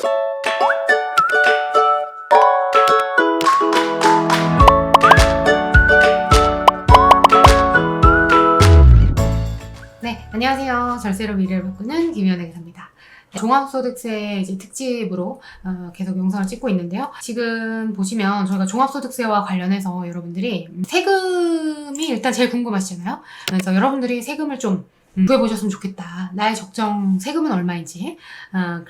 네, 안녕하세요. 절세로 미래를 바꾸는 김연애 기사입니다. 종합소득세 이제 특집으로 계속 영상을 찍고 있는데요. 지금 보시면 저희가 종합소득세와 관련해서 여러분들이 세금이 일단 제일 궁금하시잖아요. 그래서 여러분들이 세금을 좀 구해보셨으면 좋겠다. 나의 적정 세금은 얼마인지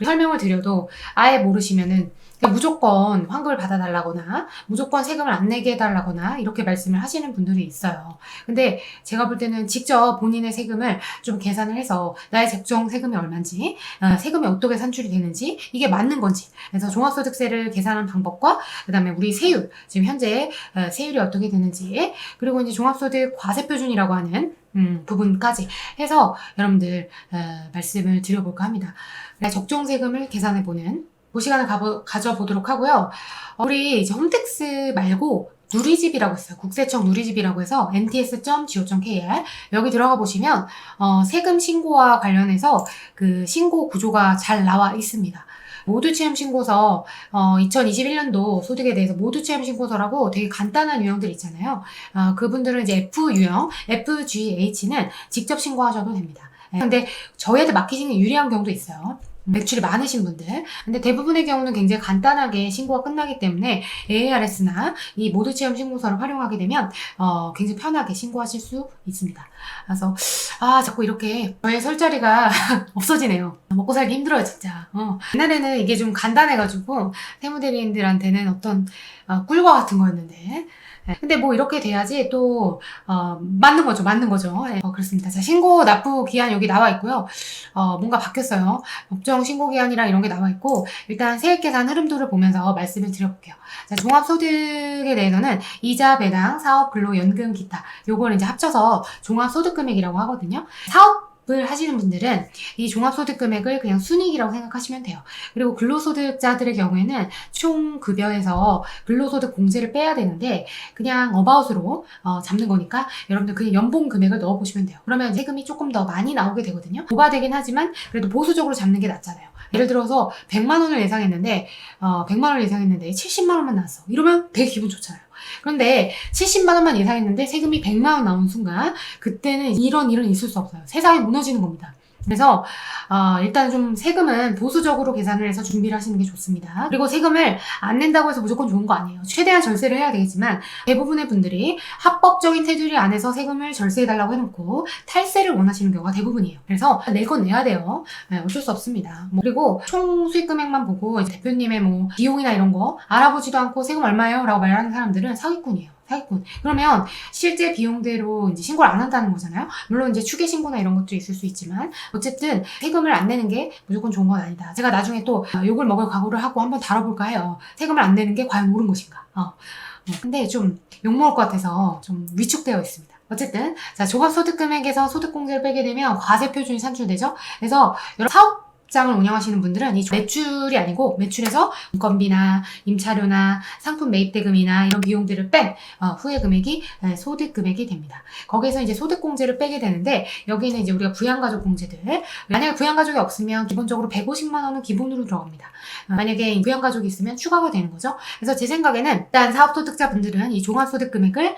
설명을 드려도 아예 모르시면은 무조건 환급을 받아달라거나 무조건 세금을 안 내게 해달라거나 이렇게 말씀을 하시는 분들이 있어요. 근데 제가 볼 때는 직접 본인의 세금을 좀 계산을 해서 나의 적정 세금이 얼마인지 세금이 어떻게 산출이 되는지 이게 맞는 건지, 그래서 종합소득세를 계산하는 방법과 그 다음에 우리 세율, 지금 현재 세율이 어떻게 되는지, 그리고 이제 종합소득 과세표준이라고 하는 부분까지 해서 여러분들 말씀을 드려볼까 합니다. 적정 세금을 계산해보는 그 시간을 가져보도록 하고요. 우리 이제 홈택스 말고 누리집이라고 있어요. 국세청 누리집이라고 해서 nts.go.kr 여기 들어가 보시면 세금 신고와 관련해서 그 신고 구조가 잘 나와 있습니다. 모두체험 신고서 2021년도 소득에 대해서 모두체험 신고서라고 되게 간단한 유형들 있잖아요. 그분들은 이제 F유형, FGH는 직접 신고하셔도 됩니다. 근데 저희한테 맡기시는 게 유리한 경우도 있어요. 매출이 많으신 분들. 근데 대부분의 경우는 굉장히 간단하게 신고가 끝나기 때문에 AARS나 이 모두체험 신고서를 활용하게 되면 굉장히 편하게 신고하실 수 있습니다. 그래서 자꾸 이렇게 저의 설 자리가 없어지네요. 먹고 살기 힘들어요, 진짜. 옛날에는 이게 좀 간단해가지고 세무대리인들한테는 어떤 꿀과 같은 거였는데, 근데 뭐 이렇게 돼야지 또 맞는 거죠. 그렇습니다. 자, 신고 납부 기한 여기 나와 있고요. 뭔가 바뀌었어요. 법정 신고 기한이랑 이런 게 나와 있고, 일단 세액 계산 흐름도를 보면서 말씀을 드려볼게요. 자, 종합소득에 대해서는 이자, 배당, 사업, 근로, 연금, 기타 요걸 이제 합쳐서 종합소득금액이라고 하거든요. 사업을 하시는 분들은 이 종합소득 금액을 그냥 순이익이라고 생각하시면 돼요. 그리고 근로소득자들의 경우에는 총 급여에서 근로소득 공제를 빼야 되는데 그냥 어바웃으로 잡는 거니까 여러분들 그냥 연봉 금액을 넣어보시면 돼요. 그러면 세금이 조금 더 많이 나오게 되거든요. 고과되긴 하지만 그래도 보수적으로 잡는 게 낫잖아요. 예를 들어서 100만 원을 예상했는데 100만 원을 예상했는데 70만 원만 나왔어. 이러면 되게 기분 좋잖아요. 그런데 70만 원만 예상했는데 세금이 100만 원 나온 순간 그때는 이런 일은 있을 수 없어요. 세상이 무너지는 겁니다. 그래서 일단 좀 세금은 보수적으로 계산을 해서 준비를 하시는 게 좋습니다. 그리고 세금을 안 낸다고 해서 무조건 좋은 거 아니에요. 최대한 절세를 해야 되겠지만 대부분의 분들이 합법적인 테두리 안에서 세금을 절세해달라고 해놓고 탈세를 원하시는 경우가 대부분이에요. 그래서 낼 건 내야 돼요. 어쩔 수 없습니다. 그리고 총 수익 금액만 보고 대표님의 뭐 비용이나 이런 거 알아보지도 않고 세금 얼마예요? 라고 말하는 사람들은 사기꾼이에요. 사기꾼. 그러면 실제 비용대로 이제 신고를 안 한다는 거잖아요. 물론 이제 추계 신고나 이런 것도 있을 수 있지만 어쨌든 세금을 안 내는 게 무조건 좋은 건 아니다. 제가 나중에 또 욕을 먹을 각오를 하고 한번 다뤄볼까 해요. 세금을 안 내는 게 과연 옳은 것인가. 근데 좀 욕 먹을 것 같아서 좀 위축되어 있습니다. 어쨌든 자, 종합소득금액에서 소득공제를 빼게 되면 과세표준이 산출되죠. 그래서 여러분 사업장을 운영하시는 분들은 이 매출이 아니고 매출에서 인건비나 임차료나 상품 매입대금이나 이런 비용들을 뺀 후의 금액이 소득금액이 됩니다. 거기에서 이제 소득공제를 빼게 되는데 여기는 이제 우리가 부양가족 공제들, 만약에 부양가족이 없으면 기본적으로 150만 원은 기본으로 들어갑니다. 만약에 부양가족이 있으면 추가가 되는 거죠. 그래서 제 생각에는 일단 사업소득자분들은 이 종합소득금액을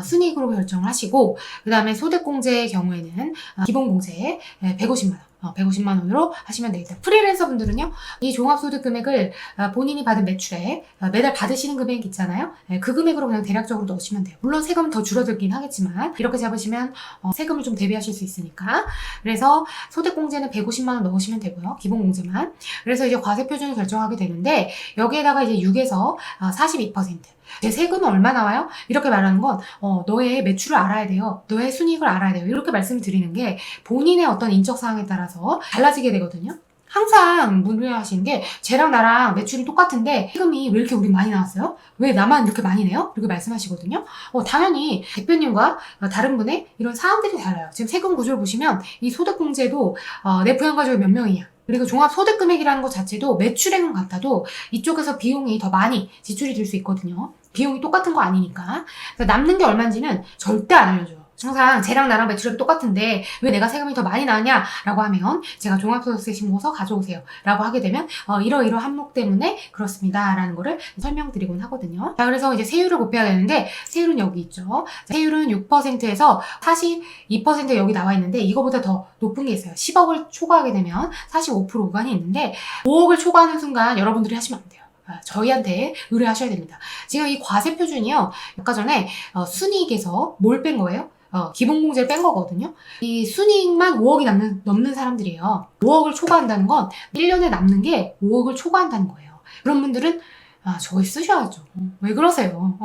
순이익으로 결정을 하시고, 그 다음에 소득공제의 경우에는 기본공제 150만 원. 150만 원으로 하시면 되겠다. 프리랜서 분들은요, 이 종합소득 금액을 본인이 받은 매출에 매달 받으시는 금액 있잖아요. 그 금액으로 그냥 대략적으로 넣으시면 돼요. 물론 세금은 더 줄어들긴 하겠지만 이렇게 잡으시면 세금을 좀 대비하실 수 있으니까. 그래서 소득공제는 150만 원 넣으시면 되고요. 기본공제만. 그래서 이제 과세표준을 결정하게 되는데 여기에다가 이제 6에서 42%. 제 세금은 얼마 나와요? 이렇게 말하는 건 너의 매출을 알아야 돼요. 너의 순이익을 알아야 돼요. 이렇게 말씀을 드리는 게 본인의 어떤 인적 사항에 따라서 달라지게 되거든요. 항상 문의하시는 게 쟤랑 나랑 매출이 똑같은데 세금이 왜 이렇게 우리 많이 나왔어요? 왜 나만 이렇게 많이 내요? 이렇게 말씀하시거든요. 당연히 대표님과 다른 분의 이런 사항들이 달라요. 지금 세금 구조를 보시면 이 소득공제도 내 부양가족이 몇 명이냐, 그리고 종합소득금액이라는 것 자체도 매출액은 같아도 이쪽에서 비용이 더 많이 지출이 될 수 있거든요. 비용이 똑같은 거 아니니까. 그래서 남는 게 얼마인지는 절대 안 알려줘요. 항상 쟤랑 나랑 매출액이 똑같은데 왜 내가 세금이 더 많이 나왔냐? 라고 하면 제가 종합소득세 신고서 가져오세요. 라고 하게 되면 이러이러 한목 때문에 그렇습니다. 라는 거를 설명드리곤 하거든요. 자, 그래서 이제 세율을 곱해야 되는데 세율은 여기 있죠. 세율은 6%에서 42% 여기 나와 있는데 이거보다 더 높은 게 있어요. 10억을 초과하게 되면 45% 구간이 있는데 5억을 초과하는 순간 여러분들이 하시면 안 돼요. 저희한테 의뢰하셔야 됩니다. 지금 이 과세 표준이요. 아까 전에 순이익에서 뭘 뺀 거예요? 기본공제를 뺀 거거든요. 이 순이익만 5억이 넘는 사람들이에요. 5억을 초과한다는 건 1년에 남는 게 5억을 초과한다는 거예요. 그런 분들은 저희 쓰셔야죠. 왜 그러세요?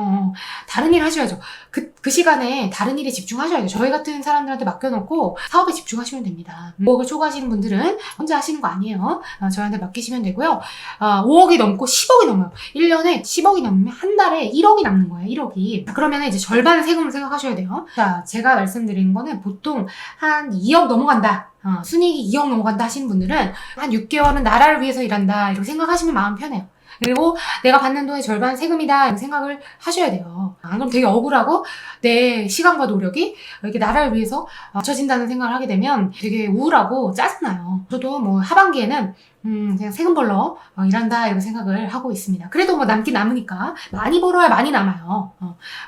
다른 일 하셔야죠. 그 시간에 다른 일에 집중하셔야죠. 저희 같은 사람들한테 맡겨놓고 사업에 집중하시면 됩니다. 5억을 초과하시는 분들은 혼자 하시는 거 아니에요. 저희한테 맡기시면 되고요. 5억이 넘고 10억이 넘어요. 1년에 10억이 넘으면 한 달에 1억이 남는 거예요. 1억이. 그러면 이제 절반의 세금을 생각하셔야 돼요. 자, 제가 말씀드리는 거는 보통 한 2억 넘어간다. 순이익이 2억 넘어간다 하시는 분들은 한 6개월은 나라를 위해서 일한다. 이렇게 생각하시면 마음 편해요. 그리고 내가 받는 돈의 절반 세금이다 이런 생각을 하셔야 돼요. 안 그럼 되게 억울하고 내 시간과 노력이 이렇게 나라를 위해서 맞춰진다는 생각을 하게 되면 되게 우울하고 짜증나요. 저도 뭐 하반기에는 그냥 세금 벌러 일한다 이런 생각을 하고 있습니다. 그래도 뭐 남긴 남으니까 많이 벌어야 많이 남아요.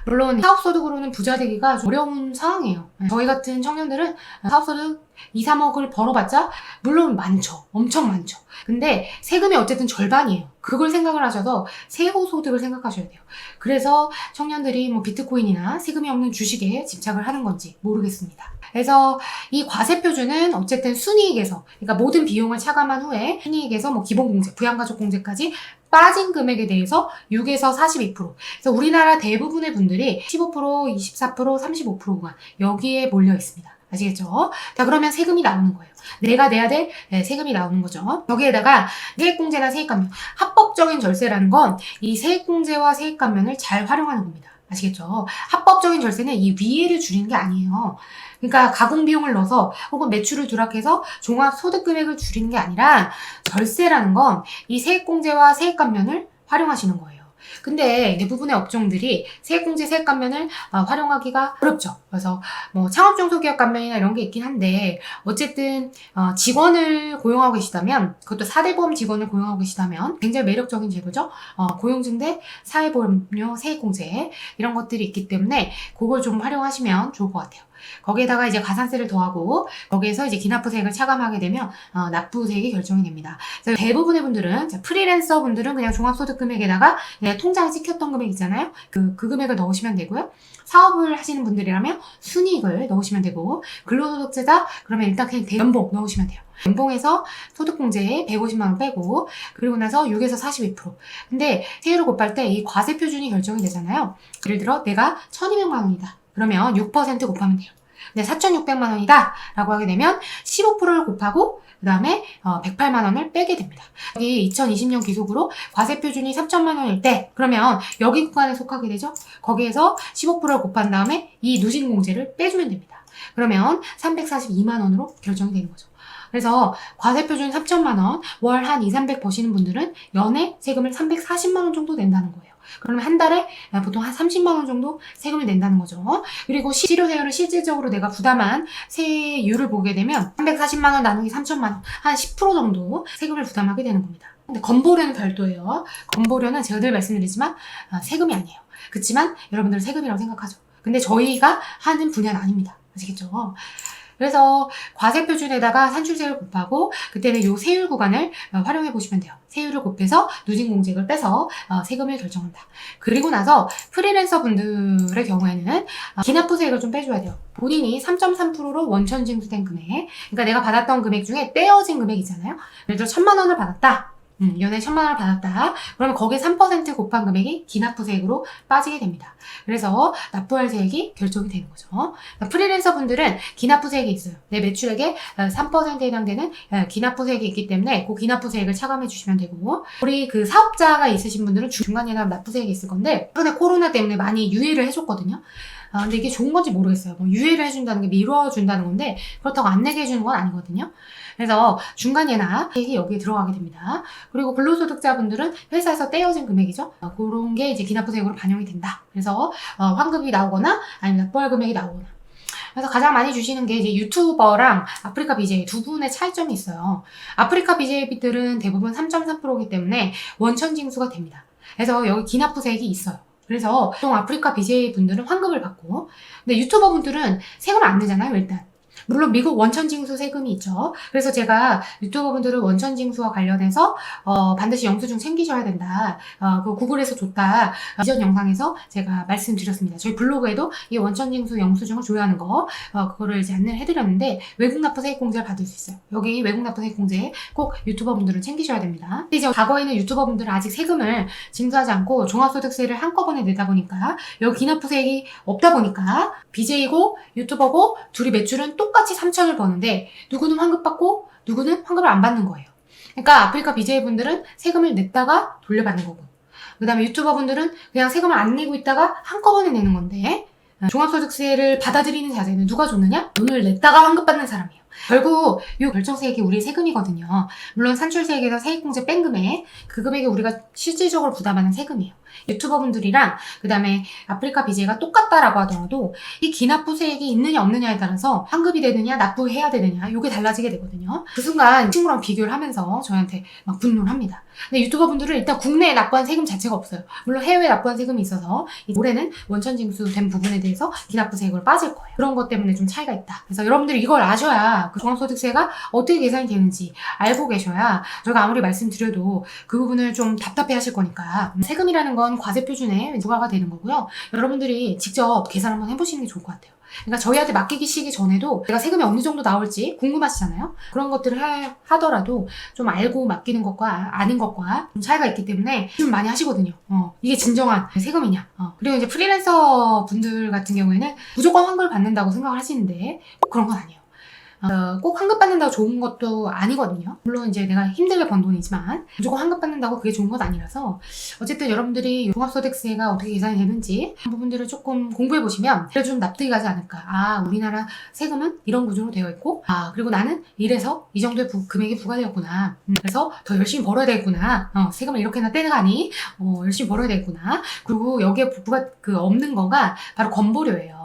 물론 사업소득으로는 부자 되기가 좀 어려운 상황이에요. 저희 같은 청년들은 사업소득 2, 3억을 벌어봤자 물론 많죠. 엄청 많죠. 근데 세금이 어쨌든 절반이에요. 그걸 생각을 하셔서 세후소득을 생각하셔야 돼요. 그래서 청년들이 뭐 비트코인이나 세금이 없는 주식에 집착을 하는 건지 모르겠습니다. 그래서 이 과세표준은 어쨌든 순이익에서, 그러니까 모든 비용을 차감한 후에 순이익에서 뭐 기본공제, 부양가족공제까지 빠진 금액에 대해서 6에서 42%. 그래서 우리나라 대부분의 분들이 15%, 24%, 35% 구간 여기에 몰려 있습니다. 아시겠죠? 자, 그러면 세금이 나오는 거예요. 내가 내야 될 세금이 나오는 거죠. 여기에다가 세액공제나 세액감면, 합법적인 절세라는 건 이 세액공제와 세액감면을 잘 활용하는 겁니다. 아시겠죠? 합법적인 절세는 이 위에를 줄이는 게 아니에요. 그러니까 가공비용을 넣어서 혹은 매출을 누락해서 종합소득금액을 줄이는 게 아니라 절세라는 건 이 세액공제와 세액감면을 활용하시는 거예요. 근데 대부분의 업종들이 세액공제, 세액감면을 활용하기가 어렵죠. 그래서 뭐 창업중소기업 감면이나 이런 게 있긴 한데 어쨌든 직원을 고용하고 계시다면, 그것도 4대 보험 직원을 고용하고 계시다면 굉장히 매력적인 제도죠. 고용증대, 사회보험료, 세액공제 이런 것들이 있기 때문에 그걸 좀 활용하시면 좋을 것 같아요. 거기에다가 이제 가산세를 더하고 거기에서 이제 기납부세액을 차감하게 되면 납부세액이 결정이 됩니다. 그래서 대부분의 분들은, 프리랜서 분들은 그냥 종합소득금액에다가 그냥 통장에 찍혔던 금액 있잖아요. 그 금액을 넣으시면 되고요. 사업을 하시는 분들이라면 순이익을 넣으시면 되고, 근로소득자다 그러면 일단 그냥 연봉 넣으시면 돼요. 연봉에서 소득공제에 150만 원 빼고, 그리고 나서 6에서 42%. 근데 세율을 곱할 때 이 과세표준이 결정이 되잖아요. 예를 들어 내가 1200만 원이다. 그러면 6% 곱하면 돼요. 근데 4,600만 원이다 라고 하게 되면 15%를 곱하고 그 다음에 108만 원을 빼게 됩니다. 여기 2020년 기속으로 과세표준이 3천만 원일 때 그러면 여기 구간에 속하게 되죠. 거기에서 15%를 곱한 다음에 이 누진공제를 빼주면 됩니다. 그러면 342만 원으로 결정이 되는 거죠. 그래서 과세표준 3천만 원, 월 한 2, 300 버시는 분들은 연에 세금을 340만 원 정도 낸다는 거예요. 그러면 한 달에 보통 한 30만 원 정도 세금을 낸다는 거죠. 그리고 실효세율을 실질적으로 내가 부담한 세율을 보게 되면 340만 원 나누기 3천만 원, 한 10% 정도 세금을 부담하게 되는 겁니다. 근데 건보료는 별도예요. 건보료는 제가 늘 말씀드리지만 세금이 아니에요. 그렇지만 여러분들은 세금이라고 생각하죠. 근데 저희가 하는 분야는 아닙니다. 아시겠죠? 그래서 과세표준에다가 산출세를 곱하고 그때는 요 세율 구간을 활용해 보시면 돼요. 세율을 곱해서 누진공제액을 빼서 세금을 결정한다. 그리고 나서 프리랜서 분들의 경우에는 기납부세액을 좀 빼줘야 돼요. 본인이 3.3%로 원천 징수된 금액, 그러니까 내가 받았던 금액 중에 떼어진 금액 있잖아요. 예를 들어 1,000만 원을 받았다. 연에 1,000만 원을 받았다. 그러면 거기에 3% 곱한 금액이 기납부세액으로 빠지게 됩니다. 그래서 납부할 세액이 결정이 되는 거죠. 그러니까 프리랜서 분들은 기납부세액이 있어요. 내 매출액의 3%에 해당되는 기납부세액이 있기 때문에 그 기납부세액을 차감해 주시면 되고, 우리 그 사업자가 있으신 분들은 중간에 납부세액이 있을 건데, 최근에 코로나 때문에 많이 유예를 해줬거든요. 근데 이게 좋은 건지 모르겠어요. 뭐 유예를 해준다는 게 미뤄준다는 건데 그렇다고 안 내게 해주는 건 아니거든요. 그래서 중간예납 세액이 여기에 들어가게 됩니다. 그리고 근로소득자분들은 회사에서 떼어진 금액이죠. 그런 게 이제 기납부세액으로 반영이 된다. 그래서 환급이 나오거나 아니면 납부할 금액이 나오거나. 그래서 가장 많이 주시는 게 이제 유튜버랑 아프리카 BJ 두 분의 차이점이 있어요. 아프리카 BJ들은 대부분 3.3%이기 때문에 원천 징수가 됩니다. 그래서 여기 기납부세액이 있어요. 그래서 보통 아프리카 BJ 분들은 환급을 받고, 근데 유튜버 분들은 세금을 안 내잖아요, 일단. 물론 미국 원천징수 세금이 있죠. 그래서 제가 유튜버 분들은 원천징수와 관련해서 반드시 영수증 챙기셔야 된다. 그 구글에서 줬다. 이전 영상에서 제가 말씀드렸습니다. 저희 블로그에도 이 원천징수 영수증을 줘야 하는 거 그거를 이제 안내를 해드렸는데 외국납부 세액공제를 받을 수 있어요. 여기 외국납부 세액공제 꼭 유튜버 분들은 챙기셔야 됩니다. 근데 이제 과거에는 유튜버 분들은 아직 세금을 징수하지 않고 종합소득세를 한꺼번에 내다 보니까 여기 기납부 세액이 없다 보니까 BJ고 유튜버고 둘이 매출은 똑같이 3천을 버는데 누구는 환급받고 누구는 환급을 안 받는 거예요. 그러니까 아프리카 BJ분들은 세금을 냈다가 돌려받는 거고, 그 다음에 유튜버분들은 그냥 세금을 안 내고 있다가 한꺼번에 내는 건데, 종합소득세를 받아들이는 자세는 누가 줬느냐? 돈을 냈다가 환급받는 사람이에요. 결국 이 결정세액이 우리 세금이거든요. 물론 산출세액에서 세액공제 뺀 금액, 그 금액이 우리가 실질적으로 부담하는 세금이에요. 유튜버분들이랑 그 다음에 아프리카 BJ가 똑같다라고 하더라도 이 기납부세액이 있느냐 없느냐에 따라서 환급이 되느냐 납부해야 되느냐 이게 달라지게 되거든요. 그 순간 친구랑 비교를 하면서 저희한테 막 분노를 합니다. 근데 유튜버분들은 일단 국내에 납부한 세금 자체가 없어요. 물론 해외에 납부한 세금이 있어서 올해는 원천징수된 부분에 대해서 기납부세액으로 빠질 거예요. 그런 것 때문에 좀 차이가 있다. 그래서 여러분들이 이걸 아셔야 그 종합소득세가 어떻게 계산이 되는지 알고 계셔야 저희가 아무리 말씀드려도 그 부분을 좀 답답해 하실 거니까. 세금이라는 건 과세 표준에 부과가 되는 거고요. 여러분들이 직접 계산 한번 해보시는 게 좋을 것 같아요. 그러니까 저희한테 맡기시기 전에도 내가 세금이 어느 정도 나올지 궁금하시잖아요. 그런 것들을 하더라도 좀 알고 맡기는 것과 아는 것과 좀 차이가 있기 때문에 좀 많이 하시거든요. 이게 진정한 세금이냐. 그리고 이제 프리랜서 분들 같은 경우에는 무조건 환급을 받는다고 생각을 하시는데 꼭 그런 건 아니에요. 꼭 환급받는다고 좋은 것도 아니거든요. 물론 이제 내가 힘들게 번 돈이지만 무조건 환급받는다고 그게 좋은 건 아니라서 어쨌든 여러분들이 종합소득세가 어떻게 계산이 되는지 그 부분들을 조금 공부해보시면 그래도 좀 납득이 가지 않을까. 우리나라 세금은 이런 구조로 되어 있고 그리고 나는 이래서 이 정도의 금액이 부과되었구나. 그래서 더 열심히 벌어야 되겠구나. 세금을 이렇게나 떼가니 열심히 벌어야 되겠구나. 그리고 여기에 부가 없는 거가 바로 건보료예요.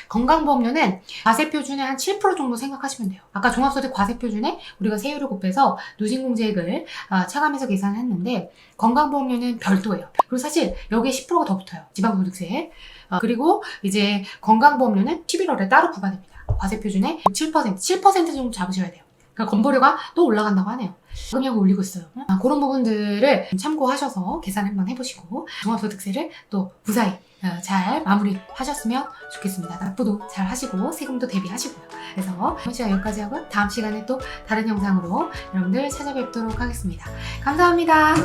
건강보험료는 과세표준의 한 7% 정도 생각하시면 돼요. 아까 종합소득 과세표준에 우리가 세율을 곱해서 누진공제액을 차감해서 계산을 했는데 건강보험료는 별도예요. 그리고 사실 여기에 10%가 더 붙어요. 지방소득세. 그리고 이제 건강보험료는 11월에 따로 부과됩니다. 과세표준의 7% 정도 잡으셔야 돼요. 그러니까 건보료가 또 올라간다고 하네요. 금액을 올리고 있어요. 그런 부분들을 참고하셔서 계산 한번 해보시고 종합소득세를 또 무사히 잘 마무리하셨으면 좋겠습니다. 납부도 잘 하시고 세금도 대비하시고요. 그래서 이번 시간 여기까지 하고 다음 시간에 또 다른 영상으로 여러분들 찾아뵙도록 하겠습니다. 감사합니다.